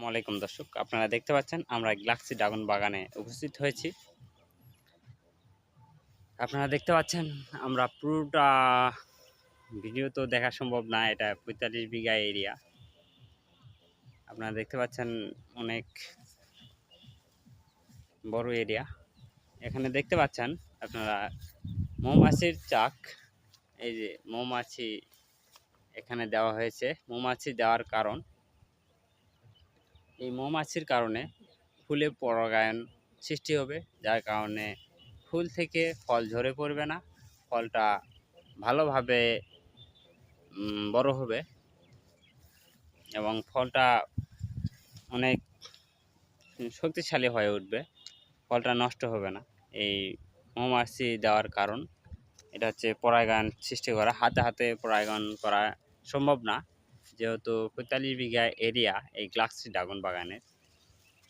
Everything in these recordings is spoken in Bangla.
আলাইকুম দর্শক, আপনারা দেখতে পাচ্ছেন আমরা গ্যালাক্সি ড্রাগন বাগানে উপস্থিত হয়েছি। আপনারা দেখতে পাচ্ছেন আমরা পুরোটা ভিডিও তো দেখা সম্ভব না, এটা ৪৫ বিঘা এরিয়া। আপনারা দেখতে পাচ্ছেন অনেক বড় এরিয়া। এখানে দেখতে পাচ্ছেন আপনারা মৌমাছির চাক, এই যে মৌমাছি এখানে দেওয়া হয়েছে। মৌমাছি দেওয়ার কারণ, এই মৌমাছির কারণে ফুলে পরাগায়ন সৃষ্টি হবে, যার কারণে ফুল থেকে ফল ঝরে পড়বে না, ফলটা ভালোভাবে বড় হবে এবং ফলটা অনেক শক্তিশালী হয়ে উঠবে, ফলটা নষ্ট হবে না। এই মৌমাছি দেওয়ার কারণ এটা হচ্ছে পরাগায়ন সৃষ্টি করা। হাতে হাতে পরাগায়ন করা সম্ভব না, যেহেতু ৪৫ বিঘা এরিয়া এই গ্যালাক্সি ড্রাগন বাগানের,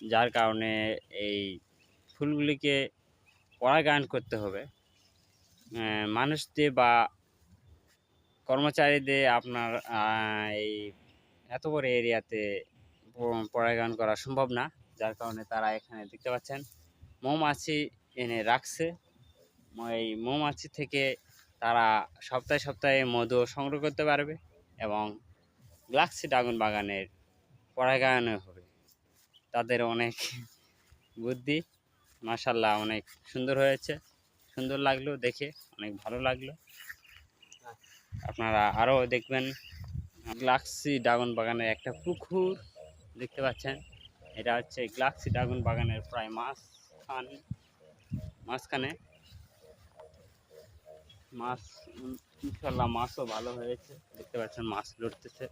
যার কারণে এই ফুলগুলিকে পরাগায়ন করতে হবে মানুষ দিয়ে বা কর্মচারীদের। আপনার এই এত বড় এরিয়াতে পরাগায়ন করা সম্ভব না, যার কারণে তারা এখানে দেখতে পাচ্ছেন মৌমাছি এনে রাখছে। এই মৌমাছি থেকে তারা সপ্তাহে সপ্তাহে মধু সংগ্রহ করতে পারবে এবং গ্যালাক্সি ড্রাগন বাগানের পরাগায়নে হবে। তাদের অনেক বুদ্ধি, মাশাআল্লাহ, অনেক সুন্দর হয়েছে, সুন্দর লাগলো দেখে, অনেক ভালো লাগলো। আপনারা আরও দেখবেন গ্যালাক্সি ড্রাগন বাগানের একটা পুকুর দেখতে পাচ্ছেন। এটা হচ্ছে গ্যালাক্সি ড্রাগন বাগানের প্রায় মাঝখানে মাছ, ইনশাল্লাহ মাছও ভালো হয়েছে, দেখতে পাচ্ছেন মাছ লড়তেছে।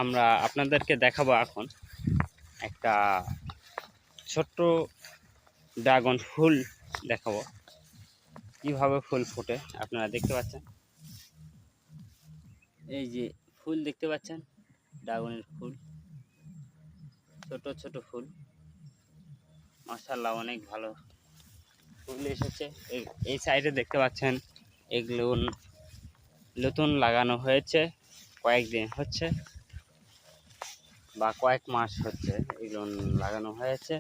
আমরা আপনাদেরকে দেখাবো এখন একটা ছোট্ট ড্রাগন ফুল দেখাবো, কিভাবে ফুল ফোটে। আপনারা দেখতে পাচ্ছেন, এই যে ফুল দেখতে পাচ্ছেন, ড্রাগনের ফুল, ছোট ছোট ফুল, মাশাআল্লাহ অনেক ভালো ফুল এসেছে। এই সাইডে দেখতে পাচ্ছেন এগুলো নতুন লাগানো হয়েছে, কয়েকদিন হচ্ছে বা কয়েক মাস হচ্ছে এগুলো লাগানো হয়েছে।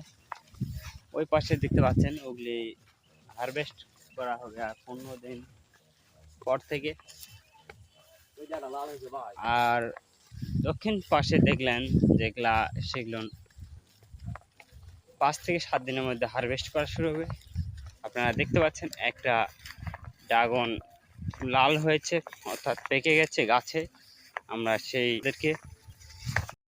ওই পাশে দেখতে পাচ্ছেন ওগুলি হারভেস্ট করা হবে আর 15 দিন পর থেকে। আর দক্ষিণ পাশে দেখলেন যেগুলা, সেগুলো 5 থেকে 7 দিনের মধ্যে হারভেস্ট করা শুরু হবে। আপনারা দেখতে পাচ্ছেন একটা ড্রাগন লাল হয়েছে, অর্থাৎ পেকে গেছে গাছে। আমরা সেইদেরকে